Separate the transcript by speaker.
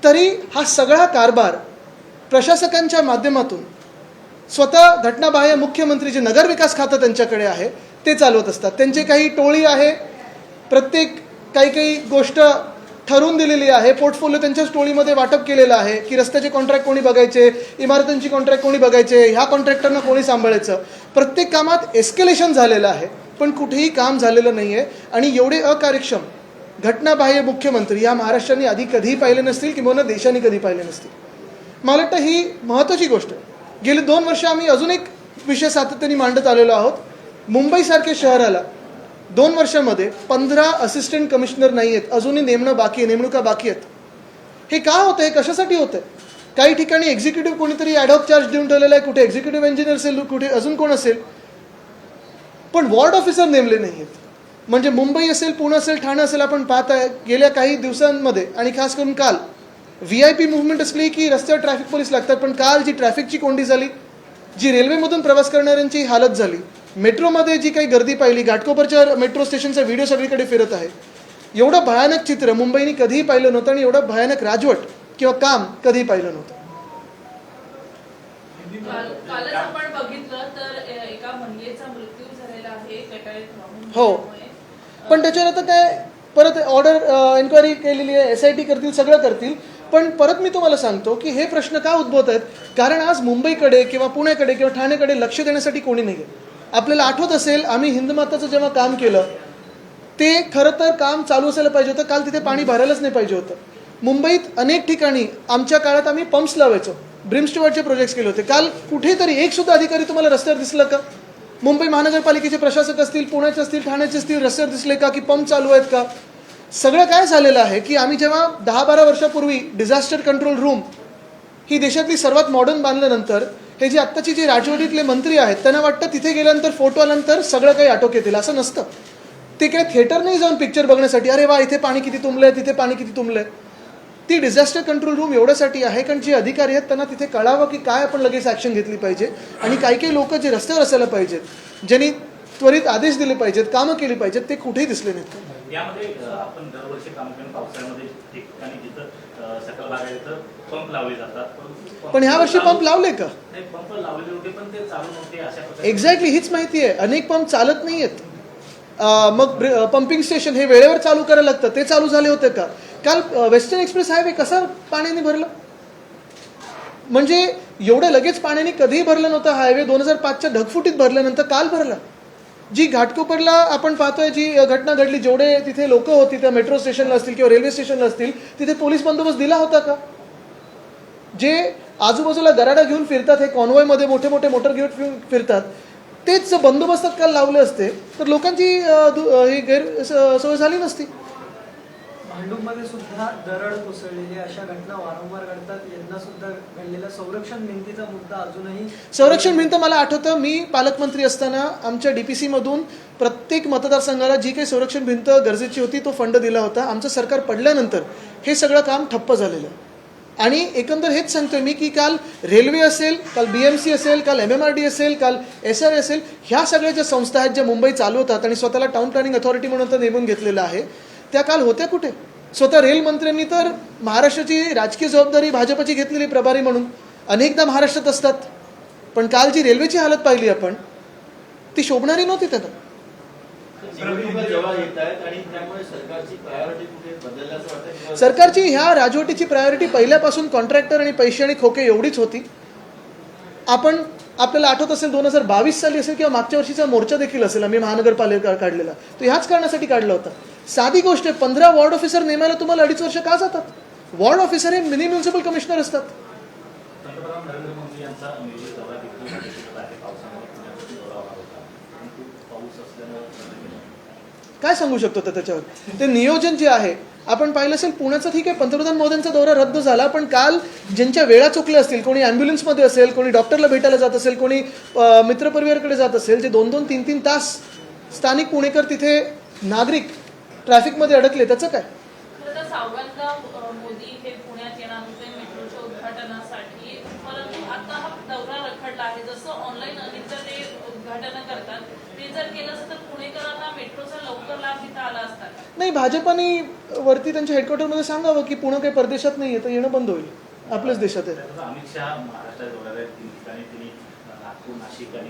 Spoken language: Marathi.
Speaker 1: तरी हा सगळा कारभार प्रशासकांच्या माध्यमातून स्वतः घटनाबाह्य मुख्यमंत्री जे नगरविकास खातं त्यांच्याकडे आहे ते चालवत असतात. त्यांची काही टोळी आहे, प्रत्येक काही गोष्ट ठरवून दिलेली आहे, पोर्टफोलिओ त्यांच्याच टोळीमध्ये वाटप केलेलं आहे की रस्त्याचे कॉन्ट्रॅक्ट कोणी बघायचे, इमारतींची कॉन्ट्रॅक्ट कोणी बघायचे, ह्या कॉन्ट्रॅक्टरना कोणी सांभाळायचं. प्रत्येक कामात एस्केलेशन झालेलं आहे, पण कुठेही काम झालेलं नाही आहे. आणि एवढे अकार्यक्षम घटनाबाह्य मुख्यमंत्री या महाराष्ट्राने आधी कधीही पाहिले नसतील किंवा देशाने कधी पाहिले नसतील. मला वाटतं ही महत्त्वाची गोष्ट आहे. गेली 2 वर्ष आम्ही अजून एक विषय सातत्याने मांडत आलेलो आहोत. मुंबईसारख्या शहराला 2 वर्षामध्ये 15 असिस्टंट कमिशनर नाही आहेत, अजूनही नेमणुका बाकी आहेत. हे का होतं आहे, कशासाठी होतं आहे? काही ठिकाणी एक्झिक्युटिव्ह कोणीतरी ॲडहॉक चार्ज देऊन ठेवलेला आहे, कुठे एक्झिक्युटिव्ह इंजिनियर असेल, कुठे अजून कोण असेल, पण वॉर्ड ऑफिसर नेमले नाही आहेत. म्हणजे मुंबई असेल, पुणे असेल, ठाणे असेल, आपण पाहत आहे गेल्या काही दिवसांमध्ये आणि खास करून काल VIP मुवमेंट असली की रस्त्यावर ट्रॅफिक पोलीस लागतात, पण काल जी ट्रॅफिकची कोंडी झाली, जी रेल्वेमधून प्रवास करणाऱ्यांची हालत झाली, मेट्रोमध्ये जी काही गर्दी पाहिली, घाटकोपरच्या मेट्रो स्टेशनचा व्हिडिओ सगळीकडे फिरत आहे. एवढं भयानक चित्र मुंबईने कधीही पाहिलं नव्हतं आणि एवढं भयानक राजवट किंवा काम कधीही पाहिलं नव्हतं.
Speaker 2: कालच आपण बघितलं तर एका महिलेचा मृत्यू झालेला आहे गटारीत वाहून.
Speaker 1: हो, पण त्याच्यावर आता काय परत ऑर्डर एन्क्वायरी केलेली आहे, SIT करतील, सगळं करतील. पण परत मी तुम्हाला सांगतो की हे प्रश्न का उद्भवत आहेत, कारण आज मुंबईकडे किंवा पुण्याकडे किंवा ठाणेकडे लक्ष देण्यासाठी कोणी नाही आहे. आपल्याला आठवत असेल, आम्ही हिंदमाताचं जेव्हा काम केलं ते खरं तर काम चालू असायला पाहिजे होतं. काल तिथे पाणी भरायलाच नाही पाहिजे होतं. मुंबईत अनेक ठिकाणी आमच्या काळात आम्ही पंप्स लावायचो, ब्रिमस्टुअर्टचे प्रोजेक्ट्स केले होते. काल कुठेतरी एक सुद्धा अधिकारी तुम्हाला रस्त्यावर दिसलं का? मुंबई महानगरपालिकेचे प्रशासक असतील, पुण्याचे असतील, ठाण्याचे असतील, रस्त्यावर दिसले का की पंप चालू आहेत का? सगळं काय झालेलं आहे की आम्ही जेव्हा 10-12 वर्षापूर्वी डिझास्टर कंट्रोल रूम ही देशातली सर्वात मॉडर्न बांधल्यानंतर हे जे आत्ताची जे राजवटीतले मंत्री आहेत त्यांना वाटतं तिथे गेल्यानंतर फोटो आल्यानंतर सगळं काही आटोक्यात येतील. असं नसतं. ते काय थिएटर नाही जाऊन पिक्चर बघण्यासाठी अरे वा इथे पाणी किती तुंबलंय, तिथे पाणी किती तुंबलंय. ती डिझास्टर कंट्रोल रूम एवढ्यासाठी आहे कारण जे अधिकारी आहेत त्यांना तिथे कळावं की काय आपण लगेच ॲक्शन घेतली पाहिजे. आणि काही लोक जे रस्त्यावर असायला पाहिजेत, ज्यांनी त्वरित आदेश दिले पाहिजेत, कामं केली पाहिजेत, ते कुठेही दिसले नाहीत.
Speaker 3: यामध्ये आपण दरवर्षी प्रामुख्याने पावसाळ्यामध्ये ठिकाणी जिथं सकल भागात पंप लावले जातात,
Speaker 1: पण ह्या वर्षी पंप लावले का?
Speaker 3: नाही, पंप लावले होते पण ते चालू नव्हते अशा प्रकारे.
Speaker 1: एक्झॅक्टली हीच माहिती आहे. अनेक पंप चालत नाही आहेत. मग पंपिंग स्टेशन हे वेळेवर चालू करायला लागतं, ते चालू झाले होते का? काल वेस्टर्न एक्सप्रेस हायवे कसा पाण्याने भरलं? म्हणजे एवढं लगेच पाण्याने कधीही भरलं नव्हतं. हायवे 2005च्या ढगफुटीत भरल्यानंतर काल भरला. जी घाटकोपरला आपण पाहतोय जी घटना घडली, जेवढे तिथे लोक होती त्या मेट्रो स्टेशनला असतील किंवा रेल्वे स्टेशनला असतील, तिथे पोलीस बंदोबस्त दिला होता का? जे आजूबाजूला गराडा घेऊन फिरतात, हे कॉन्वॉयमध्ये मोठे मोटर घेऊन फिरतात, तेच बंदोबस्तात काल लावले असते तर लोकांची ही गैरसोय झाली नसती.
Speaker 4: भांडूपमध्ये सुद्धा दरड कोसळलेली अशा घटना वारंवार घडतात. यंदा सुद्धा घडलेला संरक्षण भिंतीचा मुद्दा अजूनही.
Speaker 1: संरक्षण भिंत मला आठवतं, मी पालकमंत्री असताना आमच्या DPC मधून प्रत्येक मतदारसंघाला जी काही संरक्षण भिंत गरजेची होती तो फंड दिला होता. आमचं सरकार पडल्यानंतर हे सगळं काम ठप्प झालेलं. आणि एकंदर हेच सांगतोय मी की काल रेल्वे असेल, काल BMC असेल, काल MMRD असेल, काल SR असेल, ह्या सगळ्या ज्या संस्था आहेत ज्या मुंबई चालवतात आणि स्वतःला टाउन प्लॅनिंग अथॉरिटी म्हणून तर नेमून घेतलेलं आहे, त्या काल होत्या कुठे? स्वतः रेल मंत्र्यांनी तर महाराष्ट्राची राजकीय जबाबदारी भाजपची घेतलेली प्रभारी म्हणून अनेकदा महाराष्ट्रात असतात, पण काल जी रेल्वेची हालत पाहिली आपण ती शोभणारी नव्हती त्यांना. सरकारची ह्या राजवटीची प्रायोरिटी पहिल्यापासून कॉन्ट्रॅक्टर आणि पैसे आणि खोके एवढीच होती. आपल्याला आठवत असेल 2022 साली असेल किंवा मागच्या वर्षीचा मोर्चा देखील असेल, आम्ही महानगरपालिका काढलेला, तो ह्याच कारणासाठी काढला होता. साधी गोष्ट आहे, 15 वॉर्ड ऑफिसर नेमायला तुम्हाला 2.5 वर्ष का जातात? वॉर्ड ऑफिसर हे मिनी म्युन्सिपल कमिशनर असतात.
Speaker 3: पंतप्रधान नरेंद्र मोदी यांचा नियोजित दौरा देखील आहे पावसामध्ये पाऊस असल्यानं
Speaker 1: काय सांगू शकतो त्याच्यावर? ते नियोजन जे आहे आपण पाहिलं असेल, पुण्याचं ठीक आहे, पंतप्रधान मोदींचा दौरा रद्द झाला, पण काल ज्यांच्या वेळा चुकल्या असतील, कोणी ॲम्ब्युलन्समध्ये असेल, कोणी डॉक्टरला भेटायला जात असेल, कोणी मित्रपरिवाराकडे जात असेल, जे 2-2, 3-3 तास स्थानिक पुणेकर तिथे नागरिक ट्रॅफिकमध्ये अडकले, त्याचं काय?
Speaker 2: खरं तर सावंतदा मोदी हे पुण्यात येणार होते मेट्रोच्या उद्घाटनासाठी, परंतु आता हा दौरा रखडला आहे. जसं ऑनलाईन अनेकदा ते उद्घाटन करतात, ते जर केलं असतं तर पुणेकरांना मेट्रोचा लवकर लाभ घेता आला असता का?
Speaker 1: नाही, भाजपाने वरती त्यांच्या हेडक्वार्टरमध्ये सांगावं की पुणे काही परदेशात नाही आहे तर येणं बंद होईल, आपल्याच देशात आहे.
Speaker 3: अमित शहा महाराष्ट्रात दौऱ्याला आहेत, 3 ठिकाणी त्यांनी नागपूर, नाशिक आणि